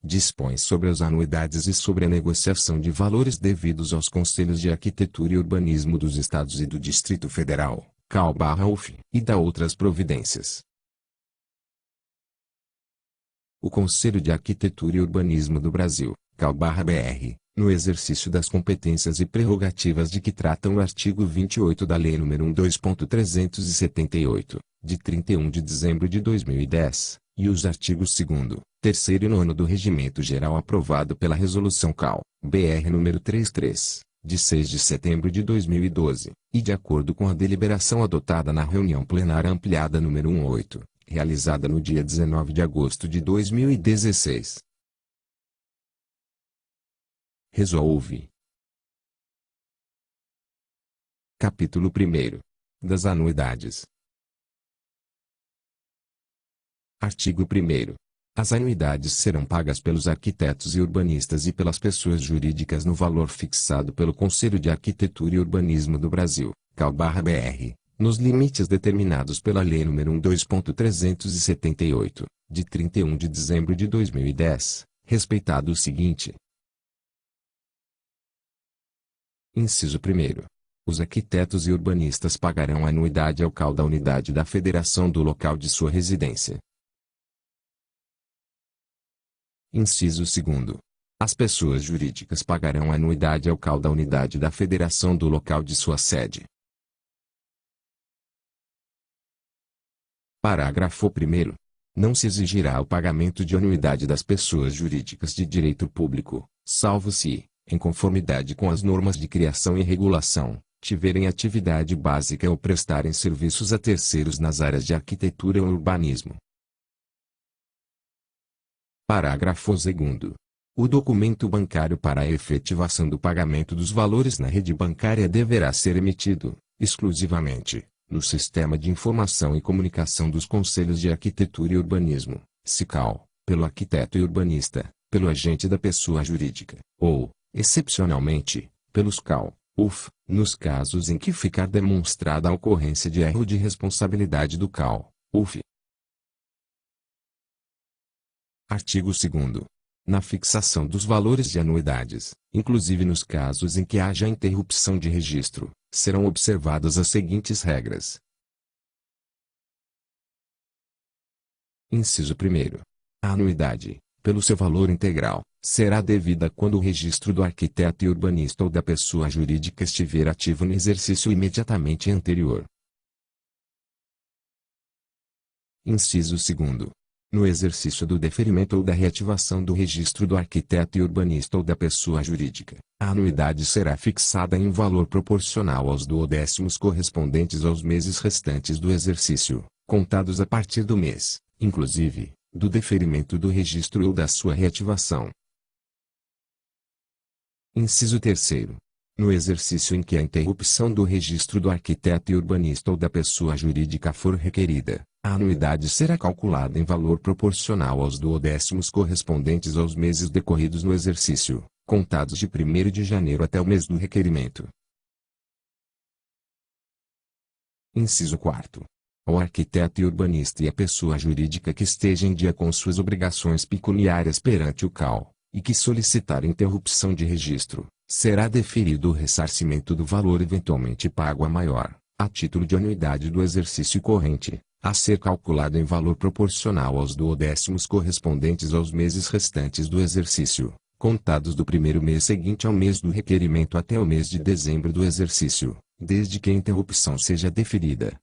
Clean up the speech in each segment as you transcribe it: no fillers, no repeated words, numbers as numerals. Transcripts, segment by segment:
dispõe sobre as anuidades e sobre a negociação de valores devidos aos Conselhos de Arquitetura e Urbanismo dos Estados e do Distrito Federal, CAL/UF, e dá outras providências. O Conselho de Arquitetura e Urbanismo do Brasil, CAL/BR, no exercício das competências e prerrogativas de que tratam o artigo 28 da Lei nº 1.2.378, de 31 de dezembro de 2010, e os artigos 2º, 3º e 9º do Regimento Geral aprovado pela Resolução CAL/BR nº 33, de 6 de setembro de 2012, e de acordo com a deliberação adotada na reunião plenária ampliada número 18, realizada no dia 19 de agosto de 2016. Resolve. Capítulo 1º. Das anuidades. Artigo 1º. As anuidades serão pagas pelos arquitetos e urbanistas e pelas pessoas jurídicas no valor fixado pelo Conselho de Arquitetura e Urbanismo do Brasil, CAL/BR, nos limites determinados pela Lei nº 1.2.378, de 31 de dezembro de 2010, respeitado o seguinte. Inciso 1º. Os arquitetos e urbanistas pagarão a anuidade ao CAL da unidade da federação do local de sua residência. Inciso 2º. As pessoas jurídicas pagarão a anuidade ao CAL da unidade da federação do local de sua sede. Parágrafo 1º. Não se exigirá o pagamento de anuidade das pessoas jurídicas de direito público, salvo se, em conformidade com as normas de criação e regulação, tiverem atividade básica ou prestarem serviços a terceiros nas áreas de arquitetura ou urbanismo. Parágrafo 2º. O documento bancário para a efetivação do pagamento dos valores na rede bancária deverá ser emitido, exclusivamente, no Sistema de Informação e Comunicação dos Conselhos de Arquitetura e Urbanismo, SICAL, pelo arquiteto e urbanista, pelo agente da pessoa jurídica, ou, excepcionalmente, pelos CAL/UF, nos casos em que ficar demonstrada a ocorrência de erro de responsabilidade do CAL/UF. Artigo 2º. Na fixação dos valores de anuidades, inclusive nos casos em que haja interrupção de registro, serão observadas as seguintes regras. Inciso 1º. A anuidade, pelo seu valor integral, será devida quando o registro do arquiteto e urbanista ou da pessoa jurídica estiver ativo no exercício imediatamente anterior. Inciso 2º. No exercício do deferimento ou da reativação do registro do arquiteto e urbanista ou da pessoa jurídica, a anuidade será fixada em um valor proporcional aos duodécimos correspondentes aos meses restantes do exercício, contados a partir do mês, inclusive, do deferimento do registro ou da sua reativação. Inciso 3º. No exercício em que a interrupção do registro do arquiteto e urbanista ou da pessoa jurídica for requerida, a anuidade será calculada em valor proporcional aos duodécimos correspondentes aos meses decorridos no exercício, contados de 1º de janeiro até o mês do requerimento. Inciso 4º. O arquiteto e urbanista e a pessoa jurídica que esteja em dia com suas obrigações pecuniárias perante o CAL, e que solicitar interrupção de registro, será deferido o ressarcimento do valor eventualmente pago a maior, a título de anuidade do exercício corrente, a ser calculado em valor proporcional aos duodécimos correspondentes aos meses restantes do exercício, contados do 1º mês seguinte ao mês do requerimento até o mês de dezembro do exercício, desde que a interrupção seja deferida.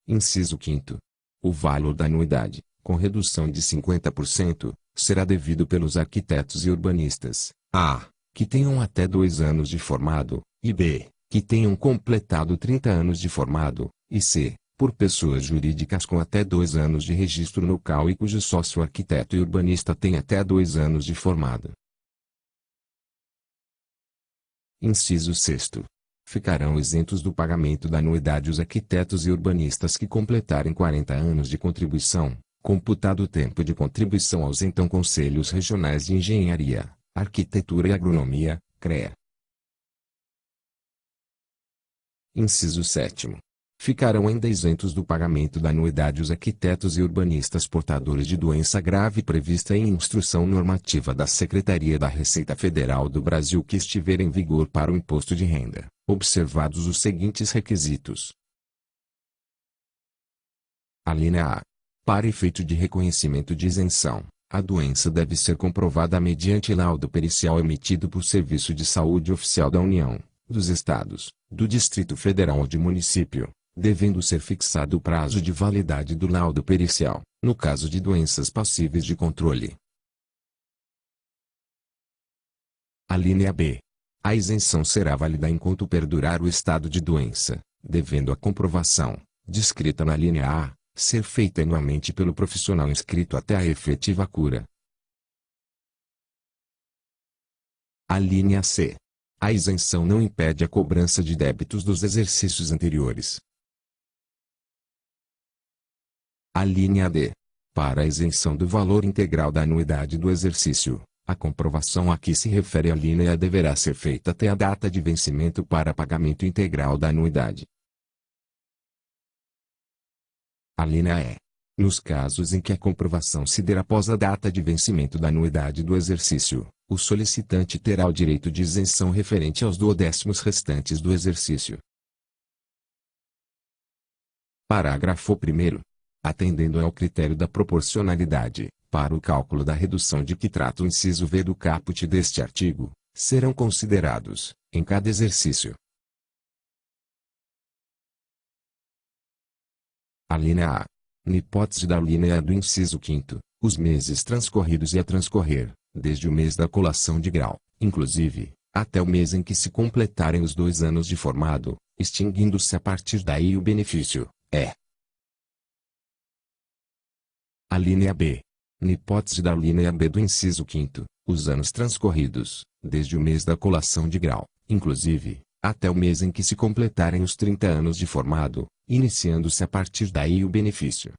Inciso 5º. O valor da anuidade, com redução de 50%, será devido pelos arquitetos e urbanistas, a. que tenham até 2 anos de formado, e b. que tenham completado 30 anos de formado, e c. por pessoas jurídicas com até 2 anos de registro no CAL e cujo sócio arquiteto e urbanista tem até 2 anos de formado. Inciso 6º. Ficarão isentos do pagamento da anuidade os arquitetos e urbanistas que completarem 40 anos de contribuição, computado o tempo de contribuição aos então Conselhos Regionais de Engenharia, Arquitetura e Agronomia, CREA. Inciso 7º. Ficarão ainda isentos do pagamento da anuidade os arquitetos e urbanistas portadores de doença grave prevista em instrução normativa da Secretaria da Receita Federal do Brasil que estiver em vigor para o imposto de renda, observados os seguintes requisitos. Alínea A. Para efeito de reconhecimento de isenção, a doença deve ser comprovada mediante laudo pericial emitido por Serviço de Saúde Oficial da União, dos Estados, do Distrito Federal ou de município, devendo ser fixado o prazo de validade do laudo pericial, no caso de doenças passíveis de controle. Alínea B. A isenção será válida enquanto perdurar o estado de doença, devendo a comprovação, descrita na linha A, ser feita anualmente pelo profissional inscrito até a efetiva cura. Alínea C. A isenção não impede a cobrança de débitos dos exercícios anteriores. Alínea D. Para a isenção do valor integral da anuidade do exercício, a comprovação a que se refere a linha deverá ser feita até a data de vencimento para pagamento integral da anuidade. Alínea E. Nos casos em que a comprovação se der após a data de vencimento da anuidade do exercício, o solicitante terá o direito de isenção referente aos duodécimos restantes do exercício. Parágrafo 1º. Atendendo ao critério da proporcionalidade, para o cálculo da redução de que trata o inciso V do caput deste artigo, serão considerados, em cada exercício. Alínea A. Na hipótese da alínea do inciso 5º, os meses transcorridos e a transcorrer, desde o mês da colação de grau, inclusive, até o mês em que se completarem os 2 anos de formado, extinguindo-se a partir daí o benefício, é. Alínea B. Na hipótese da alínea B do inciso 5º, os anos transcorridos, desde o mês da colação de grau, inclusive, até o mês em que se completarem os 30 anos de formado, iniciando-se a partir daí o benefício.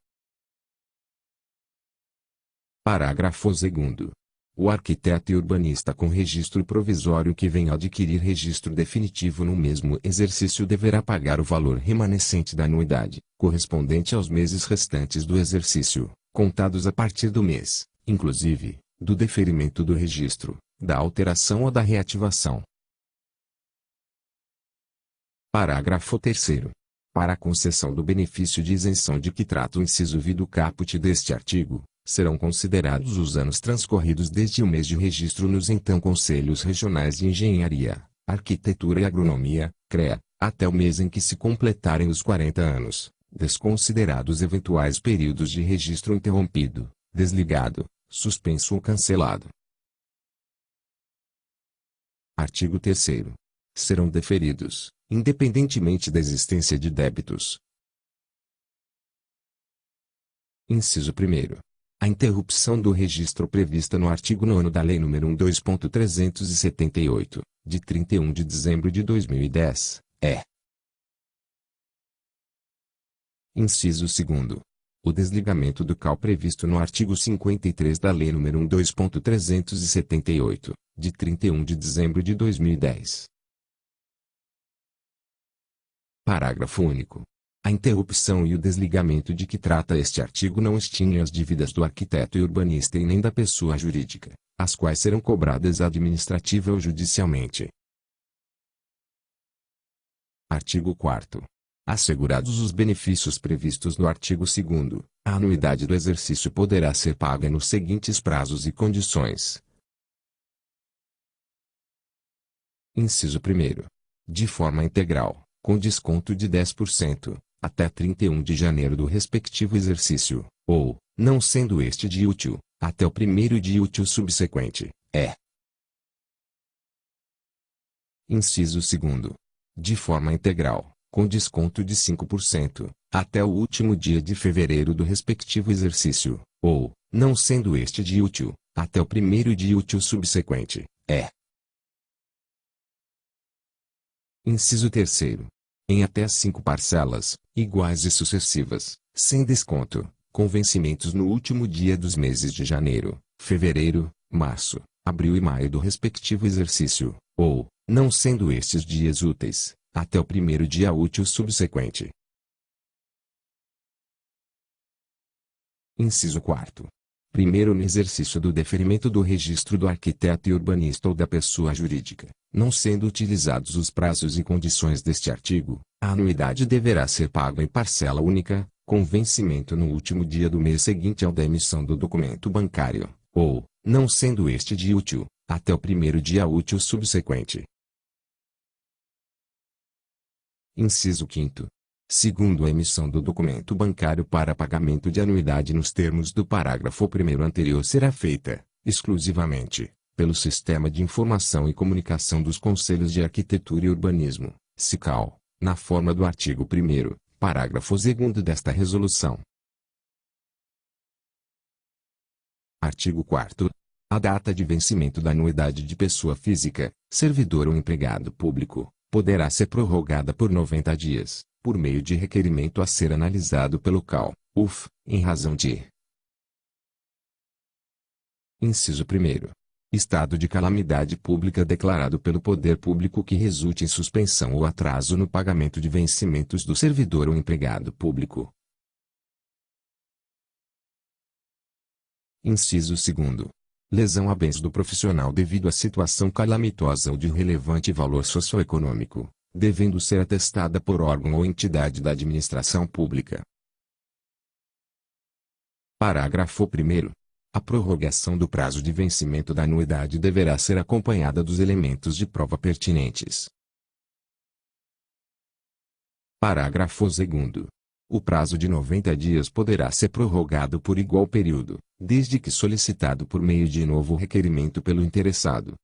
Parágrafo 2º. O arquiteto e urbanista com registro provisório que venha adquirir registro definitivo no mesmo exercício deverá pagar o valor remanescente da anuidade, correspondente aos meses restantes do exercício, contados a partir do mês, inclusive, do deferimento do registro, da alteração ou da reativação. Parágrafo 3º. Para a concessão do benefício de isenção de que trata o inciso V do caput deste artigo, serão considerados os anos transcorridos desde o mês de registro nos então Conselhos Regionais de Engenharia, Arquitetura e Agronomia, CREA, até o mês em que se completarem os 40 anos, desconsiderados eventuais períodos de registro interrompido, desligado, suspenso ou cancelado. Artigo 3º. Serão deferidos, independentemente da existência de débitos. Inciso 1º. A interrupção do registro prevista no artigo 9º da Lei nº 1.2378, de 31 de dezembro de 2010, é. Inciso 2º. O desligamento do CAL previsto no artigo 53 da Lei nº 2.378, de 31 de dezembro de 2010. Parágrafo único. A interrupção e o desligamento de que trata este artigo não extinguem as dívidas do arquiteto e urbanista e nem da pessoa jurídica, as quais serão cobradas administrativa ou judicialmente. Artigo 4º. Assegurados os benefícios previstos no artigo 2º, a anuidade do exercício poderá ser paga nos seguintes prazos e condições. Inciso 1º. De forma integral, com desconto de 10%, até 31 de janeiro do respectivo exercício, ou, não sendo este dia útil, até o primeiro dia útil subsequente, é. Inciso 2º. De forma integral, com desconto de 5%, até o último dia de fevereiro do respectivo exercício, ou, não sendo este dia útil, até o primeiro dia útil subsequente, é. Inciso 3º. Em até 5 parcelas, iguais e sucessivas, sem desconto, com vencimentos no último dia dos meses de janeiro, fevereiro, março, abril e maio do respectivo exercício, ou, não sendo estes dias úteis, até o primeiro dia útil subsequente. Inciso 4º. Primeiro, no exercício do deferimento do registro do arquiteto e urbanista ou da pessoa jurídica, não sendo utilizados os prazos e condições deste artigo, a anuidade deverá ser paga em parcela única, com vencimento no último dia do mês seguinte ao da emissão do documento bancário, ou, não sendo este dia útil, até o primeiro dia útil subsequente. Inciso 5º. Segundo a emissão do documento bancário para pagamento de anuidade nos termos do parágrafo 1º anterior será feita, exclusivamente, pelo Sistema de Informação e Comunicação dos Conselhos de Arquitetura e Urbanismo, SICAL, na forma do artigo 1º, parágrafo 2º desta resolução. Artigo 4º. A data de vencimento da anuidade de pessoa física, servidor ou empregado público, poderá ser prorrogada por 90 dias, por meio de requerimento a ser analisado pelo CAL, UF, em razão de: Inciso 1º. Estado de calamidade pública declarado pelo poder público que resulte em suspensão ou atraso no pagamento de vencimentos do servidor ou empregado público. Inciso 2º. Lesão a bens do profissional devido à situação calamitosa ou de relevante valor socioeconômico, devendo ser atestada por órgão ou entidade da administração pública. Parágrafo 1º. A prorrogação do prazo de vencimento da anuidade deverá ser acompanhada dos elementos de prova pertinentes. Parágrafo 2º. O prazo de 90 dias poderá ser prorrogado por igual período, desde que solicitado por meio de novo requerimento pelo interessado.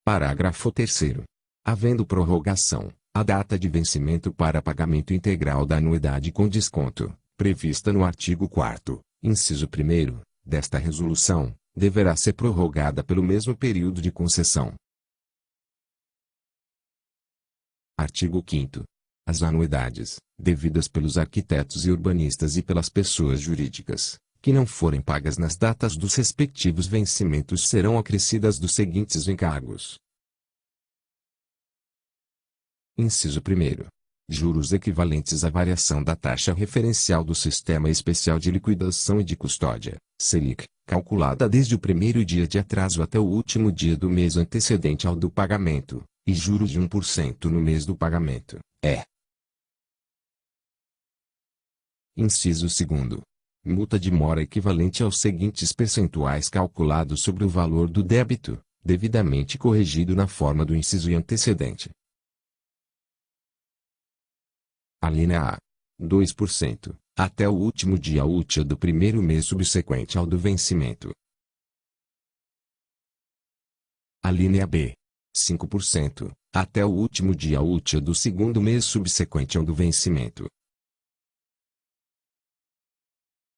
Parágrafo 3º. Havendo prorrogação, a data de vencimento para pagamento integral da anuidade com desconto, prevista no artigo 4º, inciso 1º, desta resolução, deverá ser prorrogada pelo mesmo período de concessão. Artigo 5º. As anuidades, devidas pelos arquitetos e urbanistas e pelas pessoas jurídicas, que não forem pagas nas datas dos respectivos vencimentos serão acrescidas dos seguintes encargos. Inciso 1º. Juros equivalentes à variação da taxa referencial do Sistema Especial de Liquidação e de Custódia, Selic, calculada desde o primeiro dia de atraso até o último dia do mês antecedente ao do pagamento, e juros de 1% no mês do pagamento, Inciso 2º. Multa de mora equivalente aos seguintes percentuais calculados sobre o valor do débito, devidamente corrigido na forma do inciso antecedente. Alínea A. 2%, até o último dia útil do primeiro mês subsequente ao do vencimento. Alínea B. 5%, até o último dia útil do segundo mês subsequente ao do vencimento.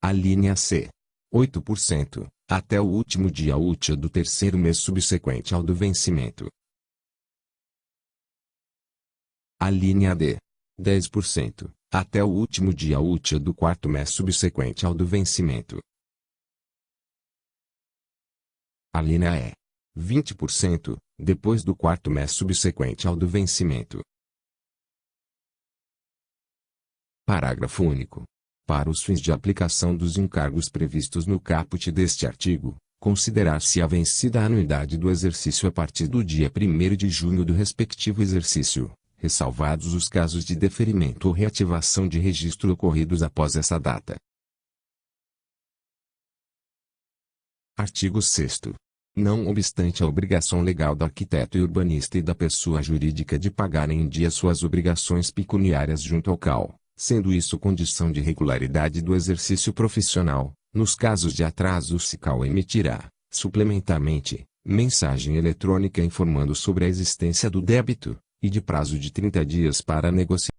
Alínea C. 8%, até o último dia útil do terceiro mês subsequente ao do vencimento. Alínea D. 10%, até o último dia útil do quarto mês subsequente ao do vencimento. Alínea E. 20%, depois do quarto mês subsequente ao do vencimento. Parágrafo único. Para os fins de aplicação dos encargos previstos no caput deste artigo, considerar-se-á vencida a anuidade do exercício a partir do dia 1º de junho do respectivo exercício, ressalvados os casos de deferimento ou reativação de registro ocorridos após essa data. Artigo 6º. Não obstante a obrigação legal do arquiteto e urbanista e da pessoa jurídica de pagarem em dia suas obrigações pecuniárias junto ao CAL, sendo isso condição de regularidade do exercício profissional, nos casos de atraso o SICAL emitirá, suplementarmente, mensagem eletrônica informando sobre a existência do débito, e de prazo de 30 dias para negociar.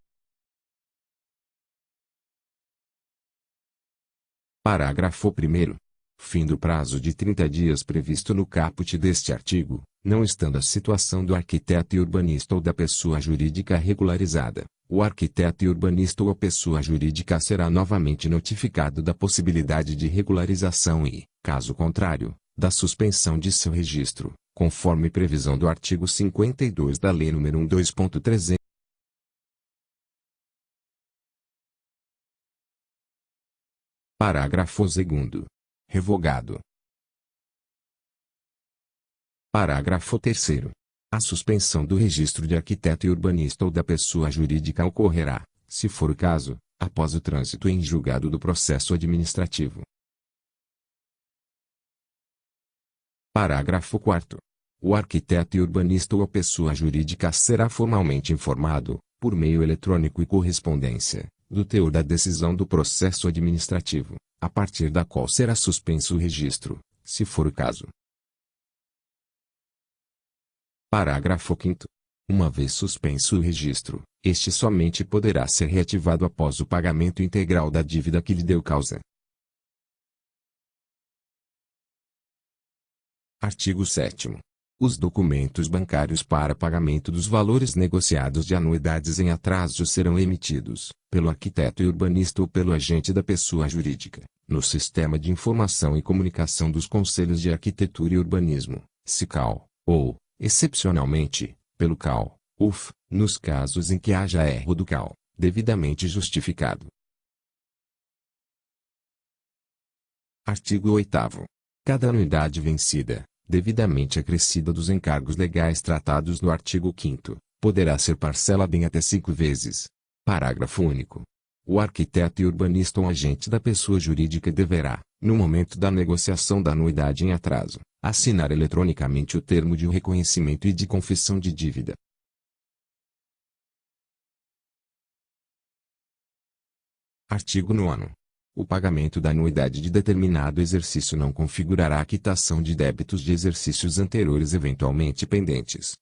Parágrafo 1º. Fim do prazo de 30 dias previsto no caput deste artigo, não estando a situação do arquiteto e urbanista ou da pessoa jurídica regularizada, o arquiteto e urbanista ou a pessoa jurídica será novamente notificado da possibilidade de regularização e, caso contrário, da suspensão de seu registro, conforme previsão do artigo 52 da Lei nº 12.300. Parágrafo 2º. Revogado. Parágrafo 3º. A suspensão do registro de arquiteto e urbanista ou da pessoa jurídica ocorrerá, se for o caso, após o trânsito em julgado do processo administrativo. Parágrafo 4º. O arquiteto e urbanista ou a pessoa jurídica será formalmente informado, por meio eletrônico e correspondência, do teor da decisão do processo administrativo, a partir da qual será suspenso o registro, se for o caso. Parágrafo 5º. Uma vez suspenso o registro, este somente poderá ser reativado após o pagamento integral da dívida que lhe deu causa. Artigo 7º. Os documentos bancários para pagamento dos valores negociados de anuidades em atraso serão emitidos, pelo arquiteto e urbanista ou pelo agente da pessoa jurídica, no Sistema de Informação e Comunicação dos Conselhos de Arquitetura e Urbanismo, SICAL, ou, excepcionalmente, pelo CAL, UF, nos casos em que haja erro do CAL, devidamente justificado. Artigo 8º. Cada anuidade vencida, devidamente acrescida dos encargos legais tratados no artigo 5º, poderá ser parcelada em até 5 vezes. Parágrafo único. O arquiteto e urbanista ou agente da pessoa jurídica deverá, no momento da negociação da anuidade em atraso, assinar eletronicamente o termo de reconhecimento e de confissão de dívida. Artigo 9º. O pagamento da anuidade de determinado exercício não configurará a quitação de débitos de exercícios anteriores eventualmente pendentes.